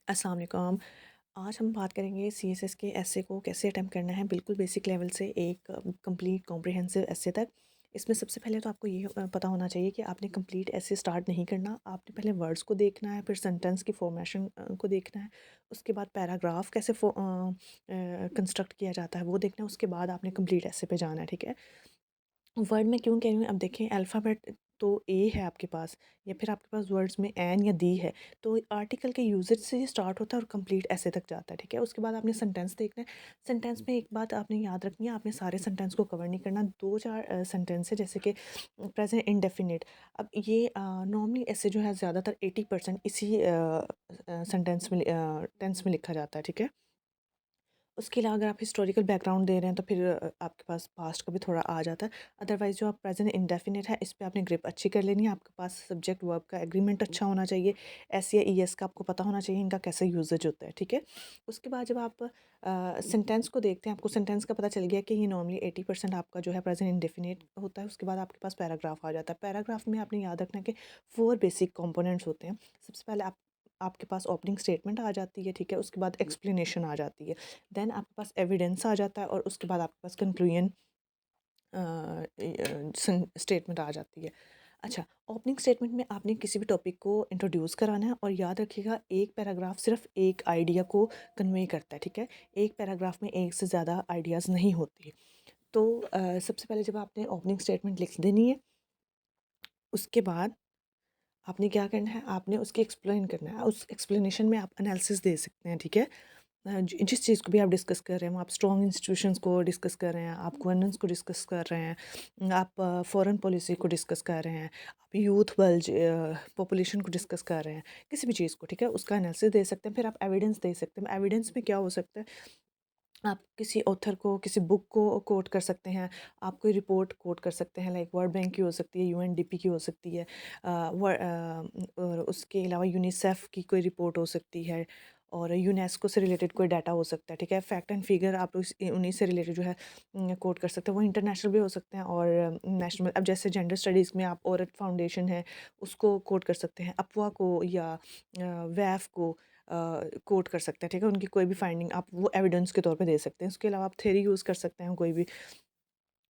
अस्सलाम वालेकुम। आज हम बात करेंगे सीएसएस के एसे को कैसे अटेम्प्ट करना है, बिल्कुल बेसिक लेवल से एक कंप्लीट कॉम्प्रिहेंसिव एसे तक। इसमें सबसे पहले तो आपको ये पता होना चाहिए कि आपने कंप्लीट एसे स्टार्ट नहीं करना। आपने पहले वर्ड्स को देखना है, फिर सेंटेंस की फॉर्मेशन को देखना है, उसके बाद पैराग्राफ कैसे कंस्ट्रक्ट किया जाता है वो देखना है, उसके बाद आपने कंप्लीट एसे पे जाना है, ठीक है। वर्ड में क्यों कह रही हूँ, अब देखें अल्फ़ाबेट तो ए है आपके पास, या फिर आपके पास वर्ड्स में एन या दी है, तो आर्टिकल के यूजेज से ये स्टार्ट होता है और कंप्लीट ऐसे तक जाता है, ठीक है। उसके बाद आपने सेंटेंस देखना है। सेंटेंस में एक बात आपने याद रखनी है, आपने सारे सेंटेंस को कवर नहीं करना। दो चार सेंटेंस है जैसे कि प्रेजेंट इंडेफिनिट। अब ये नॉर्मली ऐसे जो है ज़्यादातर 80% इसी सेंटेंस में टेंस में लिखा जाता है, ठीक है। उसके अलावा अगर आप हिस्टोरिकल बैकग्राउंड दे रहे हैं तो फिर आपके पास पास्ट का भी थोड़ा आ जाता है। अदरवाइज़ जो आप प्रेजेंट इंडेफिनिट है, इस पे आपने ग्रिप अच्छी कर लेनी है। आपके पास सब्जेक्ट वर्ब का एग्रीमेंट अच्छा होना चाहिए। एस या ईएस का आपको पता होना चाहिए इनका कैसे यूजेज होता है, ठीक है। उसके बाद जब आप सेंटेंस को देखते हैं, आपको सेंटेंस का पता चल गया कि ये नॉर्मली 80% आपका जो है प्रेजेंट इंडेफिनिट होता है। उसके बाद आपके पास पैराग्राफ आ जाता है। पैराग्राफ में आपने याद रखना है कि 4 बेसिक कंपोनेंट्स होते हैं। सबसे पहले आपके पास ओपनिंग स्टेटमेंट आ जाती है, ठीक है। उसके बाद एक्सप्लेनेशन आ जाती है। देन आपके पास एविडेंस आ जाता है और उसके बाद आपके पास कंक्लूजन स्टेटमेंट आ जाती है। अच्छा, ओपनिंग स्टेटमेंट में आपने किसी भी टॉपिक को इंट्रोड्यूस कराना है और याद रखिएगा एक पैराग्राफ सिर्फ एक आइडिया को कन्वे करता है, ठीक है। एक पैराग्राफ में एक से ज़्यादा आइडियाज़ नहीं होते। तो सबसे पहले जब आपने ओपनिंग स्टेटमेंट लिख देनी है, उसके बाद आपने क्या करना है, आपने उसकी एक्सप्लेन करना है। उस एक्सप्लेनेशन में आप एनालिसिस दे सकते हैं, ठीक है। जिस चीज़ को भी आप डिस्कस कर रहे हैं, आप स्ट्रॉन्ग इंस्टीट्यूशंस को डिस्कस कर रहे हैं, आप गवर्नेंस को डिस्कस कर रहे हैं, आप फॉरेन पॉलिसी को डिस्कस कर रहे हैं, आप यूथ बल्ज पॉपुलेशन को डिस्कस कर रहे हैं, किसी भी चीज़ को, ठीक है, उसका एनालिसिस दे सकते हैं। फिर आप एविडेंस दे सकते हैं। एविडेंस में क्या हो सकता है, आप किसी ऑथर को, किसी बुक को कोट कर सकते हैं, आप कोई रिपोर्ट कोट कर सकते हैं, लाइक वर्ल्ड बैंक की हो सकती है, यूएनडीपी की हो सकती है, और उसके अलावा यूनिसेफ की कोई रिपोर्ट हो सकती है, और यूनेस्को से रिलेटेड कोई डाटा हो सकता है, ठीक है। फैक्ट एंड फिगर आप उन्हीं से रिलेटेड जो है कोट कर सकते हैं। वो इंटरनेशनल भी हो सकते हैं और नेशनल। अब जैसे जेंडर स्टडीज़ में आप औरत फाउंडेशन है, उसको कोट कर सकते हैं, अफवाह को या वैफ को कोट कर सकते हैं, ठीक है। उनकी कोई भी फाइंडिंग आप वो एविडेंस के तौर पे दे सकते हैं। उसके अलावा आप थ्योरी यूज़ कर सकते हैं कोई भी।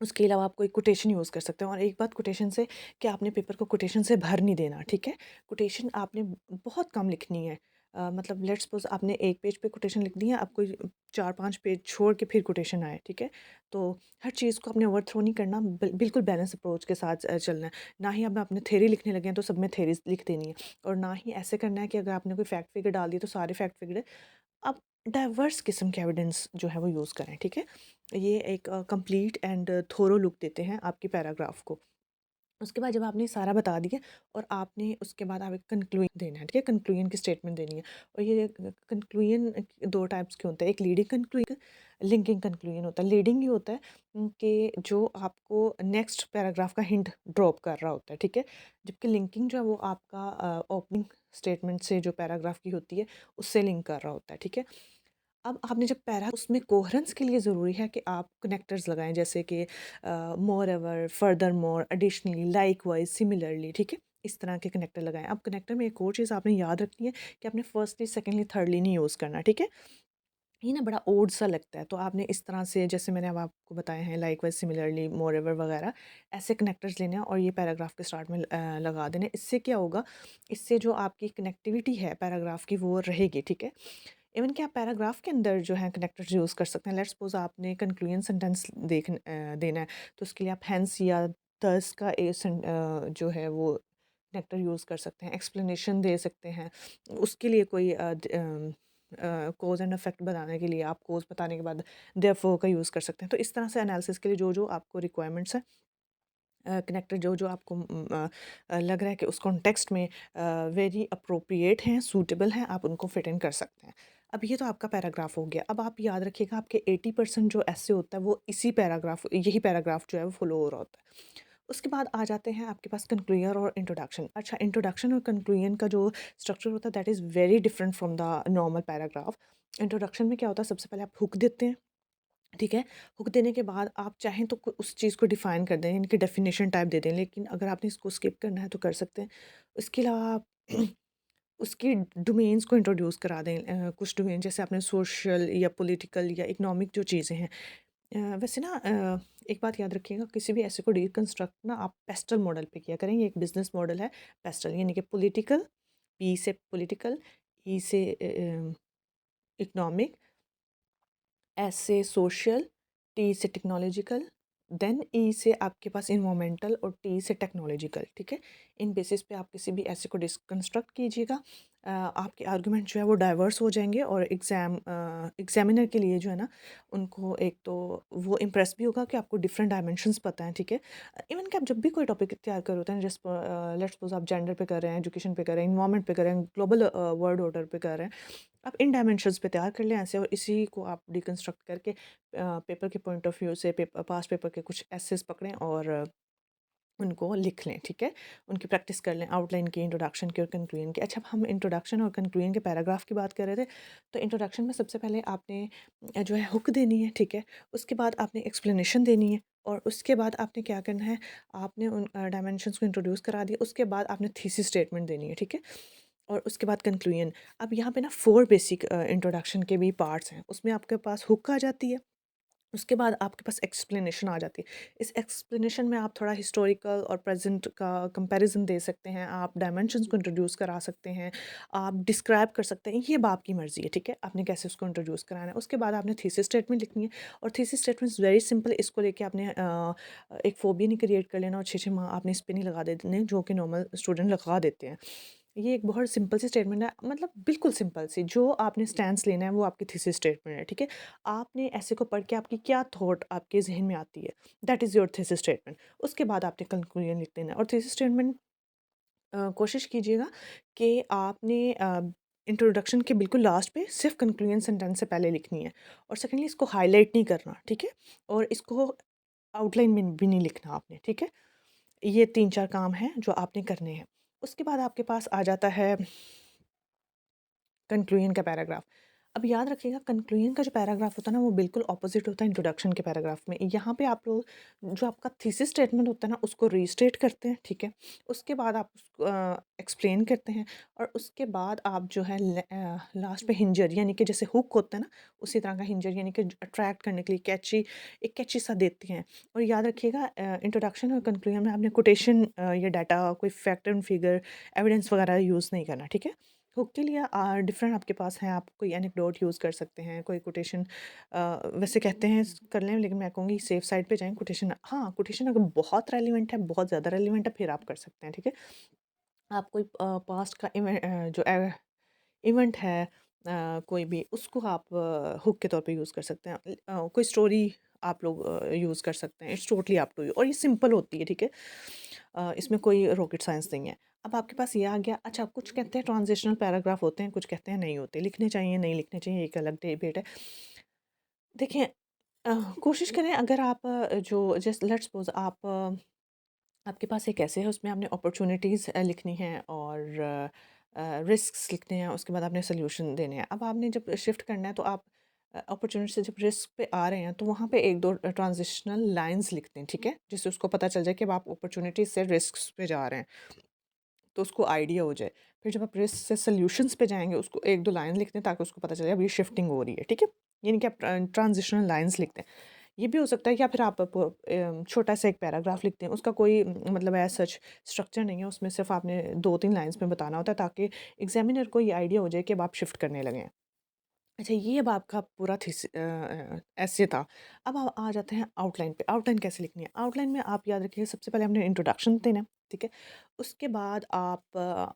उसके अलावा आप कोई कोटेशन यूज़ कर सकते हैं। और एक बात कोटेशन से, कि आपने पेपर को कोटेशन से भर नहीं देना, ठीक है। कोटेशन आपने बहुत कम लिखनी है। मतलब लेट्स सपोज़ आपने एक पेज पे कोटेशन लिख दी है, अब कोई 4-5 पेज छोड़ के फिर कोटेशन आए, ठीक है। तो हर चीज़ को आपने ओवरथ्रो नहीं करना, बिल्कुल बैलेंस अप्रोच के साथ चलना है। ना ही अब अपने थ्योरी लिखने लगे हैं तो सब में थ्योरीज़ लिख देनी है, और ना ही ऐसे करना है कि अगर आपने कोई फैक्ट फिगर डाल दिए तो सारे फैक्ट फिगर। आप डाइवर्स किस्म के एविडेंस जो है वो यूज़ करें, ठीक है। ये एक कंप्लीट एंड थोरो लुक देते हैं आपके पैराग्राफ को। उसके बाद जब आपने सारा बता दिया, और आपने उसके बाद आप एक कंक्लूजन देना है, ठीक है। कंक्लूजन की स्टेटमेंट देनी है। और ये कंक्लूजन 2 टाइप्स के होते हैं, एक लीडिंग कंक्लूजन, लिंकिंग कंक्लूजन होता है। लीडिंग ये होता है कि जो आपको नेक्स्ट पैराग्राफ का हिंट ड्रॉप कर रहा होता है, ठीक है। जबकि लिंकिंग जो है वो आपका ओपनिंग स्टेटमेंट से जो पैराग्राफ की होती है उससे लिंक कर रहा होता है, ठीक है। अब आपने जब पैरा, उसमें कोहेरेंस के लिए ज़रूरी है कि आप कनेक्टर्स लगाएं, जैसे कि moreover, furthermore, additionally, likewise, similarly, ठीक है। इस तरह के कनेक्टर लगाएं। अब कनेक्टर में एक और चीज़ आपने याद रखनी है कि आपने फर्स्टली, सेकेंडली, थर्डली नहीं यूज़ करना, ठीक है। ये ना बड़ा ओड सा लगता है, तो आपने इस तरह से, जैसे मैंने अब आपको बताए हैं, लाइकवाइज, सिमिलरली, मोर एवर वगैरह, ऐसे कनेक्टर्स लेने हैं और ये पैराग्राफ के स्टार्ट में लगा देने। इससे क्या होगा, इससे जो आपकी कनेक्टिविटी है पैराग्राफ की वो रहेगी, ठीक है। इवन कि आप पैराग्राफ के अंदर जो है कनेक्टर्स यूज़ कर सकते हैं। लेट्स सपोज आपने कंक्लूजन सेंटेंस देना है, तो उसके लिए आप हैंस या दस का जो है वो कनेक्टर यूज़ कर सकते हैं। एक्सप्लेनेशन दे सकते हैं, उसके लिए कोई कोज एंड इफेक्ट बताने के लिए आप कोज बताने के बाद देयरफॉर का यूज़ कर सकते हैं। तो इस तरह से एनालिसिस के लिए जो जो आपको रिक्वायरमेंट्स है, कनेक्टर जो जो आपको लग रहा है कि उस कॉन्टेक्स्ट में वेरी अप्रोप्रिएट हैं, सूटेबल हैं, आप उनको फिट इन कर सकते हैं। अब ये तो आपका पैराग्राफ हो गया। अब आप याद रखिएगा, आपके 80% जो ऐसे होता है वो इसी पैराग्राफ, यही पैराग्राफ जो है वो फॉलो हो रहा होता है। उसके बाद आ जाते हैं आपके पास कंक्लूजन और इंट्रोडक्शन। अच्छा, इंट्रोडक्शन और कंक्लूजन का जो स्ट्रक्चर होता है that is very different from the normal paragraph. Introduction में क्या होता है, सबसे पहले आप हुक देते हैं, ठीक है। हुक देने के बाद आप चाहें तो उस चीज़ को डिफ़ाइन कर दें, इनकी डेफिनेशन टाइप दे दें, लेकिन अगर आपने इसको स्किप करना है तो कर सकते हैं। इसके अलावा आप उसकी डोमेन्स को इंट्रोड्यूस करा दें। कुछ डोमेन जैसे आपने सोशल या पॉलिटिकल या इकोनॉमिक जो चीज़ें हैं। वैसे ना एक बात याद रखिएगा, किसी भी ऐसे को डीकंस्ट्रक्ट ना आप पेस्टल मॉडल पे किया करें। ये एक बिज़नेस मॉडल है पेस्टल, यानी कि पॉलिटिकल, पी से पॉलिटिकल, ई से इकोनॉमिक, एस से सोशल, टी से टेक्नोलॉजिकल, देन ई से आपके पास इन्वायरमेंटल और टी से टेक्नोलॉजिकल, ठीक है? इन बेसिस पे आप किसी भी ऐसे को डिसकंस्ट्रक्ट कीजिएगा। आपके आर्गुमेंट जो है वो डाइवर्स हो जाएँगे और एग्ज़ामिनर के लिए जो है ना, उनको एक तो वो इम्प्रेस भी होगा कि आपको डिफरेंट डायमेंशंस पता हैं, ठीक है? इवन कि आप जब भी कोई टॉपिक तैयार कर रहे होते हैं, लेट्स सपोज़ आप जेंडर पे कर रहे हैं, एजुकेशन पे कर रहे हैं, एनवायरनमेंट पे कर रहे हैं, ग्लोबल वर्ल्ड ऑर्डर पे कर रहे हैं, आप इन डायमेंशंस पे तैयार कर लें ऐसे, और इसी को आप डिकंस्ट्रक्ट करके पेपर के पॉइंट ऑफ व्यू से पास्ट पेपर के कुछ एसेस पकड़ें और उनको लिख लें, ठीक है? उनकी प्रैक्टिस कर लें, आउटलाइन की, इंट्रोडक्शन की और कंक्लूजन की। अच्छा, अब हम इंट्रोडक्शन और कंक्लूजन के पैराग्राफ की बात कर रहे थे। तो इंट्रोडक्शन में सबसे पहले आपने जो है हुक देनी है, ठीक है? उसके बाद आपने एक्सप्लेनेशन देनी है और उसके बाद आपने क्या करना है, आपने उन डायमेंशंस को इंट्रोड्यूस करा दिया, उसके बाद आपने थीसिस स्टेटमेंट देनी है, ठीक है? और उसके बाद कंक्लूजन। अब यहाँ पे ना 4 बेसिक इंट्रोडक्शन के भी पार्ट्स हैं। उसमें आपके पास हुक आ जाती है, उसके बाद आपके पास एक्सप्लेनेशन आ जाती है। इस एक्सप्लेनेशन में आप थोड़ा हिस्टोरिकल और प्रेजेंट का कंपैरिजन दे सकते हैं, आप डायमेंशंस को इंट्रोड्यूस करा सकते हैं, आप डिस्क्राइब कर सकते हैं, ये अब आपकी मर्ज़ी है, ठीक है? आपने कैसे उसको इंट्रोड्यूस कराना है। उसके बाद आपने थीसिस स्टेटमेंट लिखनी है और thesis statement is very simple. इसको लेके आपने एक फोबिया नहीं क्रिएट कर लेना और 6-6 माह आपने इस पे नहीं लगा देने, जो कि नॉर्मल स्टूडेंट लगा देते हैं। ये एक बहुत सिंपल सी स्टेटमेंट है, मतलब बिल्कुल सिंपल सी। जो आपने स्टैंस लेना है वो आपकी थीसिस स्टेटमेंट है, ठीक है? आपने ऐसे को पढ़ के आपकी क्या थॉट आपके ज़हन में आती है, that is your thesis statement. उसके बाद आपने कंक्लूजन लिख देना है और थीसिस स्टेटमेंट कोशिश कीजिएगा कि आपने इंट्रोडक्शन के बिल्कुल लास्ट पे सिर्फ कंक्लूजन सेंटेंस से पहले लिखनी है और सेकेंडली इसको हाईलाइट नहीं करना, ठीक है? और इसको आउटलाइन में भी नहीं लिखना आपने, ठीक है? ये 3-4 काम हैं जो आपने करने हैं। उसके बाद आपके पास आ जाता है कंक्लूजन का पैराग्राफ। अब याद रखिएगा, कंक्लूजन का जो पैराग्राफ होता है ना, वो बिल्कुल ऑपोजिट होता है इंट्रोडक्शन के पैराग्राफ में। यहाँ पे आप लोग जो आपका थीसिस स्टेटमेंट होता है ना, उसको रीस्टेट करते हैं, ठीक है? उसके बाद आप उसको एक्सप्लेन करते हैं और उसके बाद आप जो है लास्ट पे हिंजर, यानी कि जैसे हुक होता है ना, उसी तरह का हिंजर, यानी कि अट्रैक्ट करने के लिए कैची, एक कैची सा देते हैं। और याद रखिएगा, इंट्रोडक्शन और कंक्लूजन में आपने कोटेशन या डाटा, कोई फैक्ट एंड फिगर, एविडेंस वगैरह यूज़ नहीं करना, ठीक है? हुक के लिए डिफरेंट आपके पास हैं, आप कोई एनेक्डोट यूज़ कर सकते हैं, कोई कोटेशन वैसे कहते हैं कर लें, लेकिन मैं कहूँगी सेफ साइड पे जाएँ। कोटेशन, हाँ, कोटेशन अगर बहुत रेलेवेंट है, बहुत ज़्यादा रेलेवेंट है, फिर आप कर सकते हैं, ठीक है? आप कोई पास्ट का जो इवेंट है, कोई भी, उसको आप हुक के तौर पे यूज़ कर सकते हैं। कोई स्टोरी आप लोग यूज़ कर सकते हैं। It's totally up to you और ये सिंपल होती है, ठीक है? इसमें कोई रॉकेट साइंस नहीं है। अब आपके पास ये आ गया। अच्छा, कुछ कहते हैं ट्रांजिशनल पैराग्राफ होते हैं, कुछ कहते हैं नहीं होते। लिखने चाहिए, नहीं लिखने चाहिए, एक अलग डिबेट है। देखिए, अ, कोशिश करें, अगर आप जो जस्ट लेट्स सपोज़ आप आपके पास एक ऐसे है, उसमें आपने अपॉर्च्युनिटीज़ लिखनी है और रिस्क्स लिखने हैं, उसके बाद आपने सॉल्यूशन देने हैं। अब आपने जब शिफ्ट करना है तो आप अपॉर्च्युनिटी से जब रिस्क पे आ रहे हैं तो वहाँ पे 1-2 ट्रांजिशनल लाइन्स लिख दें, ठीक है? जिससे उसको पता चल जाए कि अब आप अपॉर्च्युनिटी से रिस्क्स पे जा रहे हैं, तो उसको आइडिया हो जाए। फिर जब आप रिस्क से सॉल्यूशंस पे जाएँगे, उसको 1-2 लाइन लिख दें ताकि उसको पता चले अब ये शिफ्टिंग हो रही है, ठीक है? यानी कि आप ट्रांजिशनल लाइन्स लिख दें। ये भी हो सकता है, या फिर आप छोटा सा एक पैराग्राफ लिखते हैं, उसका कोई मतलब एज़ सच स्ट्रक्चर नहीं है, उसमें सिर्फ आपने 2-3 लाइन्स में बताना होता है ताकि एग्ज़ामिनर को ये आइडिया हो जाए कि अब आप शिफ्ट करने लगे हैं। अच्छा, ये अब आपका पूरा एसे था। अब आ जाते हैं आउटलाइन पे। आउटलाइन कैसे लिखनी है? आउटलाइन में आप याद रखिए, सबसे पहले हमने इंट्रोडक्शन देना है, ठीक है? उसके बाद आप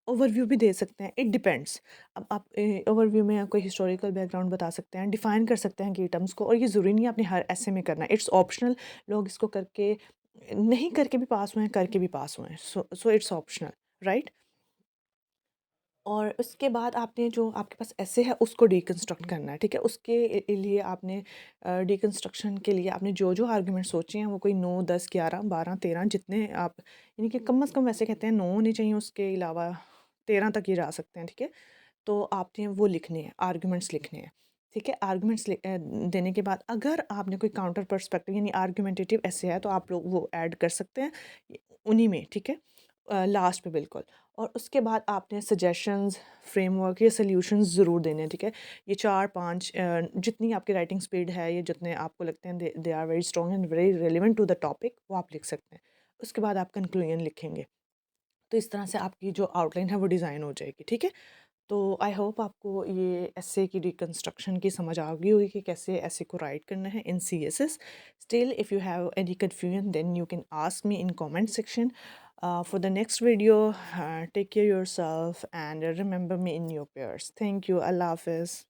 ओवरव्यू भी दे सकते हैं, इट डिपेंड्स। अब आप ओवरव्यू में कोई हिस्टोरिकल बैकग्राउंड बता सकते हैं, डिफाइन कर सकते हैं की टर्म्स को, और ये ज़रूरी नहीं है आपने हर ऐसे में करना है, इट्स ऑप्शनल। लोग इसको करके नहीं करके भी पास हुए हैं, करके भी पास हुए हैं। So it's optional, right? और उसके बाद आपने जो आपके पास ऐसे है उसको डिकंस्ट्रक्ट करना है, ठीक है? उसके लिए आपने डिकंस्ट्रक्शन के लिए आपने जो-जो आर्गुमेंट सोचे हैं, वो कोई 9, 10, 11, 12, 13 जितने आप, यानी कि कम से कम वैसे कहते हैं 9 होने चाहिए, उसके अलावा 13 तक ये जा सकते हैं, ठीक है? तो आपने वो लिखने हैं, आर्गुमेंट्स लिखने हैं, ठीक है? आर्गुमेंट्स देने के बाद अगर आपने कोई काउंटर पर्सपेक्टिव यानी आर्गुमेंटेटिव ऐसे है तो आप लोग वो ऐड कर सकते हैं उन्हीं में, ठीक है? लास्ट पे बिल्कुल। और उसके बाद आपने सजेशंस, फ्रेमवर्क या सॉल्यूशंस ज़रूर देने हैं, ठीक है? ये 4-5 जितनी आपकी राइटिंग स्पीड है, ये जितने आपको लगते हैं they they are very strong and very relevant to the topic, वो आप लिख सकते हैं। उसके बाद आप कंक्लूजन लिखेंगे। तो इस तरह से आपकी जो आउटलाइन है वो डिज़ाइन हो जाएगी, ठीक है? तो आई होप आपको ये एसे की रिकंस्ट्रक्शन की समझ आ गई होगी कि कैसे एसे को राइट करना है in CSS. Still if you have any confusion then you can ask me in comment section. For the next video, take care yourself and remember me in your prayers. Thank you. Allah Hafiz.